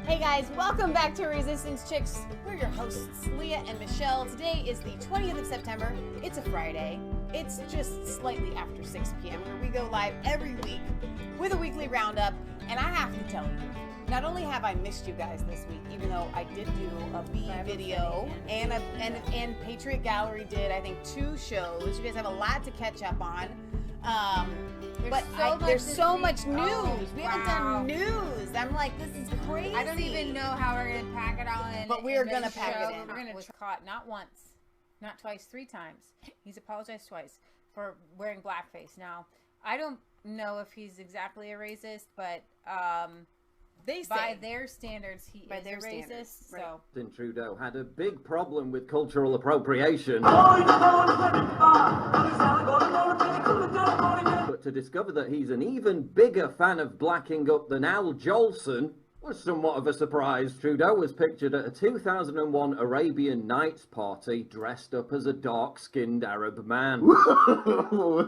Hey guys, welcome back to Resistance Chicks. We're your hosts, Leah and Michelle. Today is the 20th of September. It's a Friday. It's just slightly after 6 p.m. where we go live every week with a weekly roundup. And I have to tell you, not only have I missed you guys this week, even though I did do a B video and Patriot Gallery did, I think, 2 shows. You guys have a lot to catch up on. There's so much news. We haven't done news. I'm like, this is crazy. I don't even know how we're going to pack it all in. But we're going to pack it in. We're going to was caught not once, not twice, 3 times. He's apologized twice for wearing blackface. Now, I don't know if he's exactly a racist, but they say, by their standards, he is a racist. Right. So. Justin Trudeau had a big problem with cultural appropriation. But to discover that he's an even bigger fan of blacking up than Al Jolson was somewhat of a surprise. Trudeau was pictured at a 2001 Arabian Nights party dressed up as a dark-skinned Arab man. No.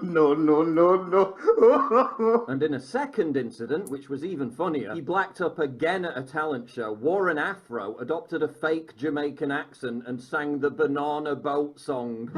And in a second incident, which was even funnier, he blacked up again at a talent show, wore an afro, adopted a fake Jamaican accent, and sang the Banana Boat song.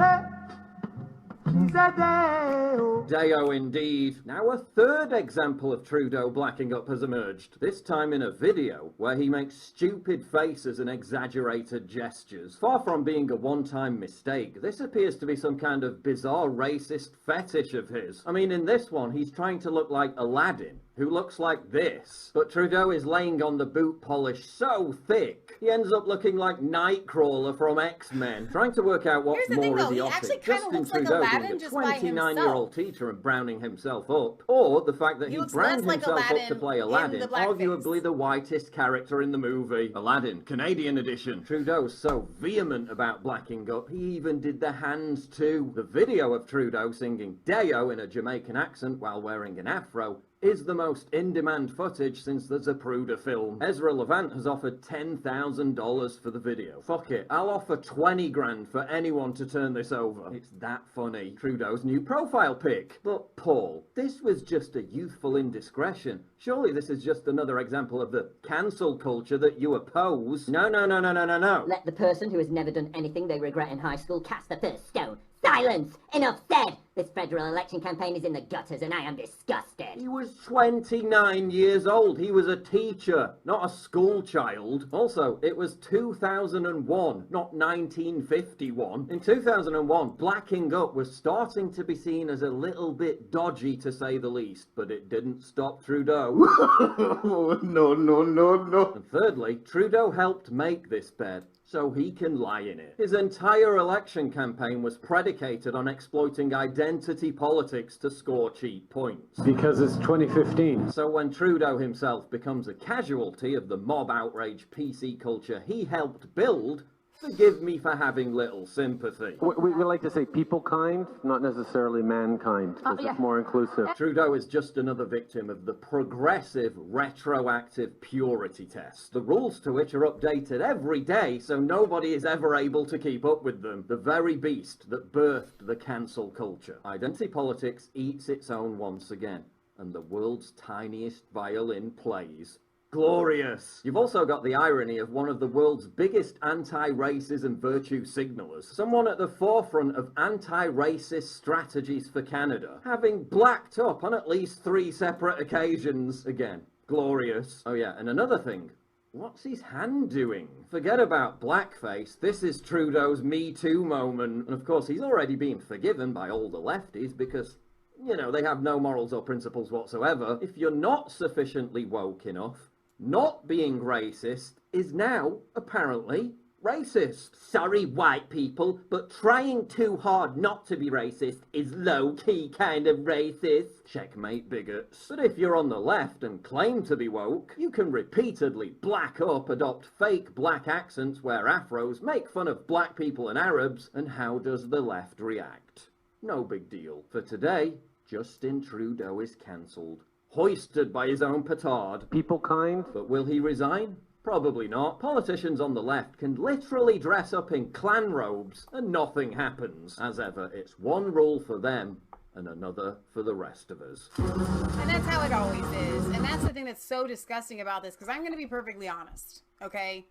Deo indeed. Now a third example of Trudeau blacking up has emerged, this time in a video where he makes stupid faces and exaggerated gestures. Far from being a one-time mistake, this appears to be some kind of bizarre racist fetish of his. I mean, in this one, he's trying to look like Aladdin, who looks like this. But Trudeau is laying on the boot polish so thick, he ends up looking like Nightcrawler from X-Men. Trying to work out what's more idiotic, Justin Trudeau being a 29-year-old teacher and browning himself up, or the fact that he browned himself up to play Aladdin, arguably the whitest character in the movie. Aladdin, Canadian edition. Trudeau's so vehement about blacking up, he even did the hands too. The video of Trudeau singing Deo in a Jamaican accent while wearing an afro is the most in-demand footage since the Zapruder film. Ezra Levant has offered $10,000 for the video. Fuck it, I'll offer 20 grand for anyone to turn this over. It's that funny. Trudeau's new profile pic. But Paul, this was just a youthful indiscretion. Surely this is just another example of the cancel culture that you oppose. No. Let the person who has never done anything they regret in high school cast the first stone. Silence! Enough said! This federal election campaign is in the gutters and I am disgusted. He was 29 years old. He was a teacher, not a school child. Also, it was 2001, not 1951. In 2001, blacking up was starting to be seen as a little bit dodgy, to say the least, but it didn't stop Trudeau. No. And thirdly, Trudeau helped make this bed so he can lie in it. His entire election campaign was predicated on exploiting identity politics to score cheap points. Because it's 2015. So when Trudeau himself becomes a casualty of the mob outrage PC culture he helped build, forgive me for having little sympathy. We like to say people kind, not necessarily mankind, because it's more inclusive. Trudeau is just another victim of the progressive, retroactive purity test, the rules to which are updated every day so nobody is ever able to keep up with them. The very beast that birthed the cancel culture. Identity politics eats its own once again, and the world's tiniest violin plays. Glorious! You've also got the irony of one of the world's biggest anti-racism virtue signalers, someone at the forefront of anti-racist strategies for Canada, having blacked up on at least 3 separate occasions. Again, glorious. Oh yeah, and another thing. What's his hand doing? Forget about blackface, this is Trudeau's Me Too moment. And of course, he's already been forgiven by all the lefties because, you know, they have no morals or principles whatsoever. If you're not sufficiently woke enough, not being racist is now, apparently, racist. Sorry, white people, but trying too hard not to be racist is low-key kind of racist. Checkmate, bigots. But if you're on the left and claim to be woke, you can repeatedly black up, adopt fake black accents, wear afros, make fun of black people and Arabs, and how does the left react? No big deal. For today, Justin Trudeau is cancelled. Hoisted by his own petard. People kind. But will he resign? Probably not. Politicians on the left can literally dress up in clan robes and nothing happens. As ever, it's one rule for them and another for the rest of us. And that's how it always is. And that's the thing that's so disgusting about this, because I'm going to be perfectly honest, okay?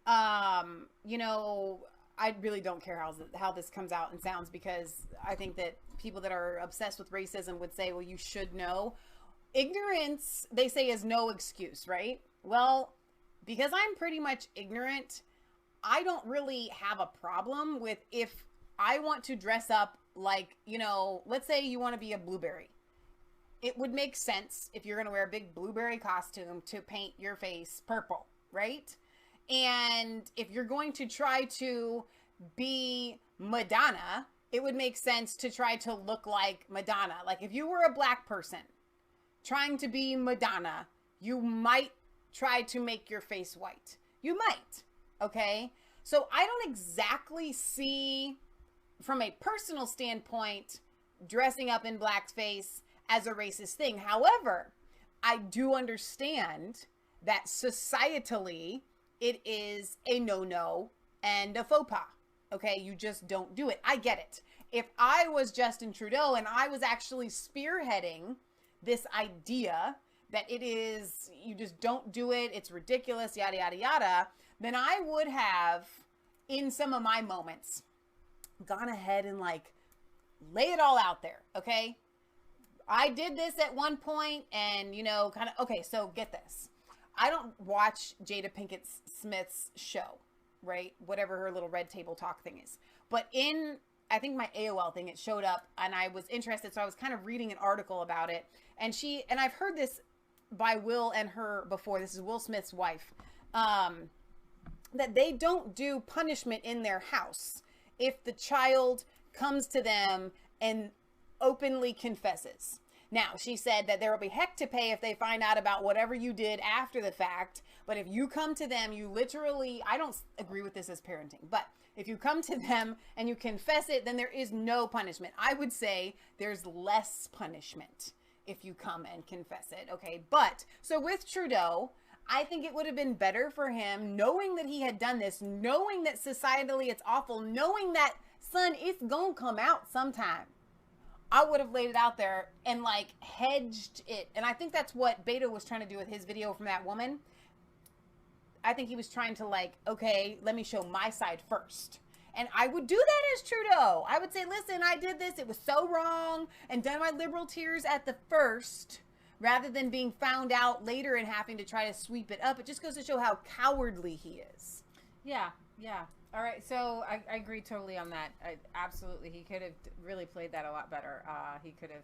You know, I really don't care how this comes out and sounds, because I think that people that are obsessed with racism would say, well, you should know. Ignorance, they say, is no excuse, right? Well, because I'm pretty much ignorant, I don't really have a problem with if I want to dress up like, you know, let's say you want to be a blueberry. It would make sense if you're going to wear a big blueberry costume to paint your face purple, right? And if you're going to try to be Madonna, it would make sense to try to look like Madonna. Like if you were a black person trying to be Madonna, you might try to make your face white. You might, okay? So I don't exactly see, from a personal standpoint, dressing up in blackface as a racist thing. However, I do understand that societally it is a no-no and a faux pas. Okay, you just don't do it. I get it. If I was Justin Trudeau and I was actually spearheading this idea that it is, you just don't do it, it's ridiculous, yada, yada, yada, then I would have, in some of my moments, gone ahead and like lay it all out there, okay? I did this at one point and, you know, kind of, okay, so get this. I don't watch Jada Pinkett Smith's show, right? Whatever her little red table talk thing is. But in, I think my AOL thing, it showed up and I was interested. So I was kind of reading an article about it. And I've heard this by Will and her before. This is Will Smith's wife. That they don't do punishment in their house if the child comes to them and openly confesses. Now, she said that there will be heck to pay if they find out about whatever you did after the fact. But if you come to them, you literally, I don't agree with this as parenting, but if you come to them and you confess it, then there is no punishment. I would say there's less punishment if you come and confess it. Okay. But so with Trudeau, I think it would have been better for him, knowing that he had done this, knowing that societally it's awful, knowing that, son, it's gonna come out sometime. I would have laid it out there and like hedged it. And I think that's what Beto was trying to do with his video from that woman. I think he was trying to like, okay, let me show my side first. And I would do that as Trudeau. I would say, listen, I did this. It was so wrong, and done my liberal tears at the first, rather than being found out later and having to try to sweep it up. It just goes to show how cowardly he is. Yeah, yeah. All right, so I agree totally on that. Absolutely. He could have really played that a lot better. He could have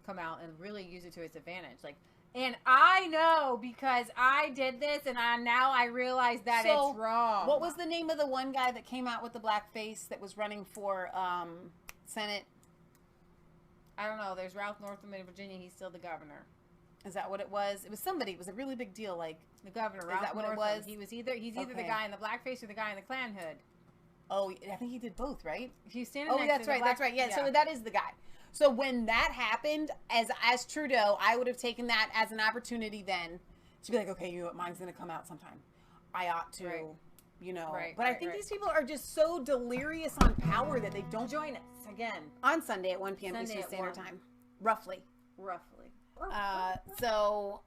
come out and really used it to his advantage. Like, and I know because I did this, and now I realize that it's wrong. What was the name of the one guy that came out with the black face that was running for Senate? I don't know. There's Ralph Northam in Virginia. He's still the governor. Is that what it was? It was somebody. It was a really big deal. Like the governor. Ralph Northam. It was? He's either the guy in the blackface or the guy in the Klan hood. Oh, I think he did both, right? He's standing next that's to right. That's right. Yeah, so that is the guy. So when that happened, as Trudeau, I would have taken that as an opportunity then to be like, okay, you know what, mine's going to come out sometime. I ought to, you know. Right, but I think these people are just so delirious on power that they don't join us again on Sunday at 1 p.m. Eastern Standard Time, roughly. So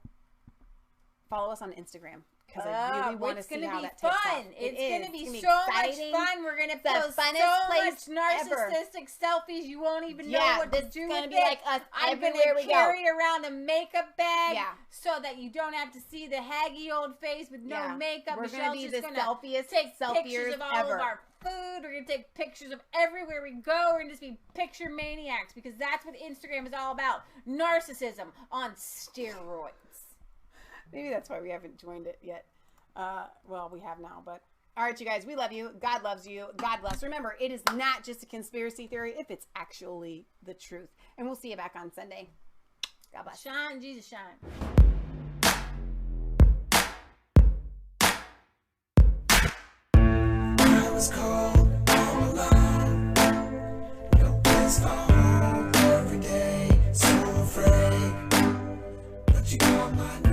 follow us on Instagram. Because I really want to see how that takes off. It's going to be so much fun. We're going to post so much narcissistic selfies. You won't even know what to do with it. Like us I'm going to carry around a makeup bag so that you don't have to see the haggy old face with no makeup. We're going to be the selfiest take pictures of all of our food. We're going to take pictures of everywhere we go. We're going to just be picture maniacs because that's what Instagram is all about. Narcissism on steroids. Maybe that's why we haven't joined it yet. Well, we have now, but all right, you guys, we love you. God loves you. God bless. Remember, it is not just a conspiracy theory if it's actually the truth. And we'll see you back on Sunday. God bless. Shine, Jesus, shine. I was cold all alone. Your place home every day. So afraid, but you called my name.